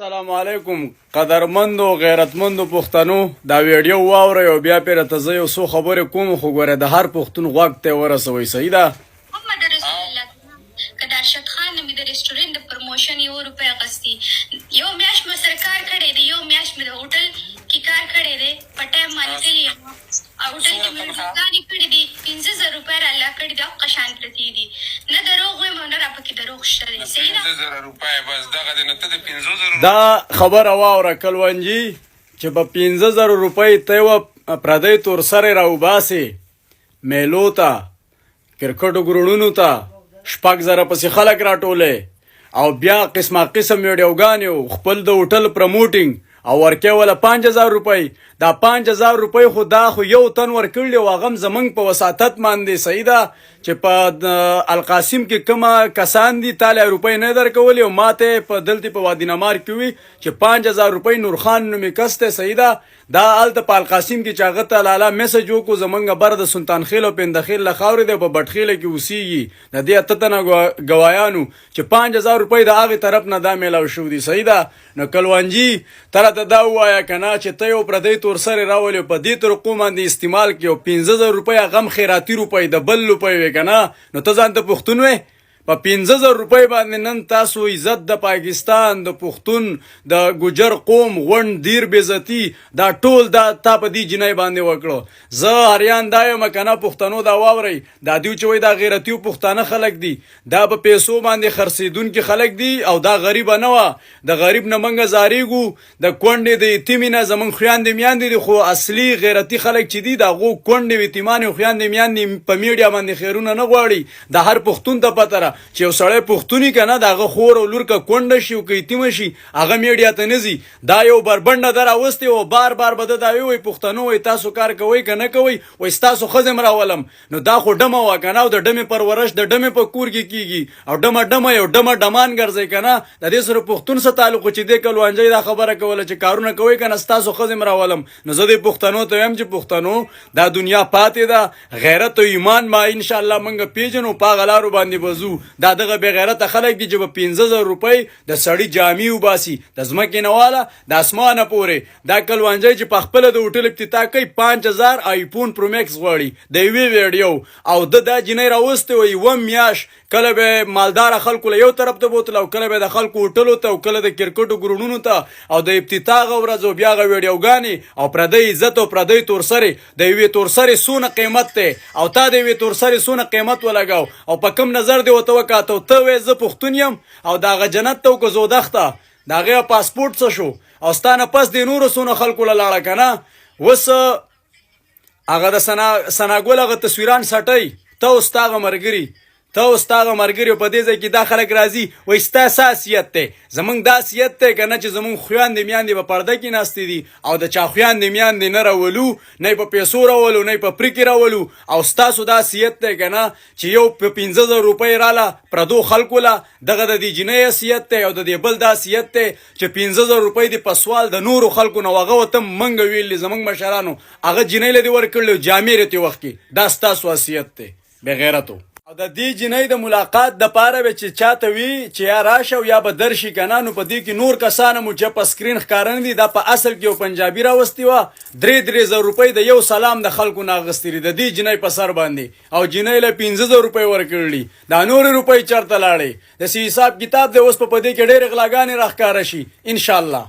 السلام علیکم قدرمندو غیرتمندو پښتنو دا ویډیو واورئ او بیا پیرته زه یو څو خبرې کوم خو ګوره د هر پښتون غوږ ته ورسوئ صحیح ده محمد رسول الله که د ارشد خان مې د ریسټورنټ د پروموشن €1 اخیستي یو میاشت مې سره کار کړی دی یو میاشت مې د هوټل کې کار کړی دی په ټایم باندې تللی یم او هوټل کې مې ویډیوګانې کړي دي €15,000 راله کړي دي هغه شان پرتې دي نه دروغ وایم او نه راپکې دروغ شته دی صحیح ده دا خبره واوره کلونجي چې په €15,000 ته یوه پردی تور سرې راوباسې میلو ته کرکټو ګروړونو ته 6,000 پسې خلک راټولې او بیا قسمه قسم ویډیوګانې او خپل د هوټل پروموټینګ او ورکې ولا €5,000 دا €5,000 خو دا خو یو تن ورکړلی او هغه هم زمونږ په وساطت باندې صحیح ده چې په القاسم کې کومه کسان دي تاله روپۍ نه درکولې او ماته په دلته په وادینامار کې وي چې €5,000 نورخان نومې کس ته صحیح ده دا هلته په القاسم کې چې هغه ته لاله میسج وکړو زمونږ بر د سلطان خیل او پندخیل له خاورې دی په بټخیله کې اوسیږي د دې اته تنه ګوایانو چې €5,000 د هغې طرف نه دا میلاو شو دي صحیح ده نو کلوانجي ته راته دا ووایه که نه چې ته یو پردی تور سرې راولې په دې طریقو باندې استعمال کړي او €15,000 هغه هم خیراتي روپۍ د بل روپۍ وې که نه نو ته ځان ته پښتون وې په €15,000 باندې نن تاسو عزت د پاکستان د پښتون د ګجر قوم غونډ دیر بېزتي دا ټول دا تا په دې جنۍ باندې وکړو زه هریان دا یم که نه پښتنو دا واورئ دا دوی چې وایي دا غیرتي پښتانه خلک دي دا په پیسو باندې خرڅېدونکي خلک دي او دا غریبه نه وه د غریب نه موږ زارېږو د کونډې د یتیمې نه زموږ خویندې میاندې دي خو اصلي غیرتي خلک چې دي د هغو کونډې یتیمانې او خویندې میاندې په میډیا باندې خیرونه نه غواړي د هر پښتون ته پته ده چې یو سړی پښتوني که نه د هغه خور او لور که کونډه شي او که یتیمه شي هغه میډیا ته نه ځي دا یو بربنډه در راوستې او بار بار به ده دا وایي پښتنو وایي تاسو کار کوئ که نه کوئ وایي ستاسو ښځې م راولم نو دا خو ډمه وه که نه او د ډمې پرورش د ډمې په کور کې کېږي او ډمه یو ډمه ډمان ګرځئ که نه د دې سره پښتون څه تعلق چې دې کلوانجۍ دا خبره کوله چې کارونه کوئ که نه ستاسو ښځې م راولم نو زه دې پښتنو ته وایم چې پښتنو دا دنیا پاتې ده غیرت او ایمان ما انشاءالله موږ پیژنو په هغه لارو باندې به ځو دا دغه بې غیرته خلک دي چې په €15,000 د سړي جامې وباسي د ځمکې نه واله د اسمانه پورې دا کلوانجۍ چې په خپله د هوټل افتتاح کوي 5,000 آیفون پرو میکس غواړي د یوې ویډیو او دا جنۍ راوستې وه یوه میاشت کله به مالداره خلکو له یو طرف ته بوتله او کله به د خلکو هوټلو ته او کله د کرکټو ګروډونو ته او د افتتاح ورځ او بیا هغه ویډیوګانې او پردی عزت او پردی تورسرې د یوې تورسرې څونه قیمت دی او تا د یوې تورسرې څونه قیمت ولګاو او په کوم نظر دې ورته وکاته ته وایې زه پښتون یم او د هغه جنت ته وکړه زودخته د هغې پاسپورټ څه شو او ستا نه پس د نورو څونه خلکو له لاړه که نه اوس هغه د ثناګل هغه تصویران سټئ ته اوس تا هغه ملګري ته اوس تا هغه ملګري په دې ځای کې دا خلک راځي وایي ستا څه حیثیت دی زمونږ دا حیثیت دی که نه چې زمونږ خویندې میاندې په پرده کې ناستې دي او د چا خویندې میاندې نه راولو نه یې په پیسو راولو نه یې په پرې کې راولو او ستاسو دا حیثیت دی که نه چې یو په €15,000 راله پردو خلکو له دغه د دې جنۍ حیثیت دی او د دې بل دا حیثیت دی چې €15,000 دې په سوال د نورو خلکو نه هغه ورته موږ ویلي زموږ مشرانو هغه جنۍ له دې ورکړلی جامې رې تې وخت کې دا ستاسو حیثیت دی بې غیرتو او د دې جنۍ د ملاقات دپاره به چې چاته وي چې یا راشه او یا به درشي که نه نو په دې کې نور کسان مو چې په سکرین ښکاره نه دي دا په اصل کې یو پنجابي راوستې وه $3,000 د یو سلام د خلکو نه اخیستې دي د دې جنۍ په سر باندې او جنۍ له $15,000 ورکړلي دا نورې روپۍ چېرته لاړې د حساب کتاب دی اوس په دې کې ډېرې غلاګانې راښکاره شي انشاءالله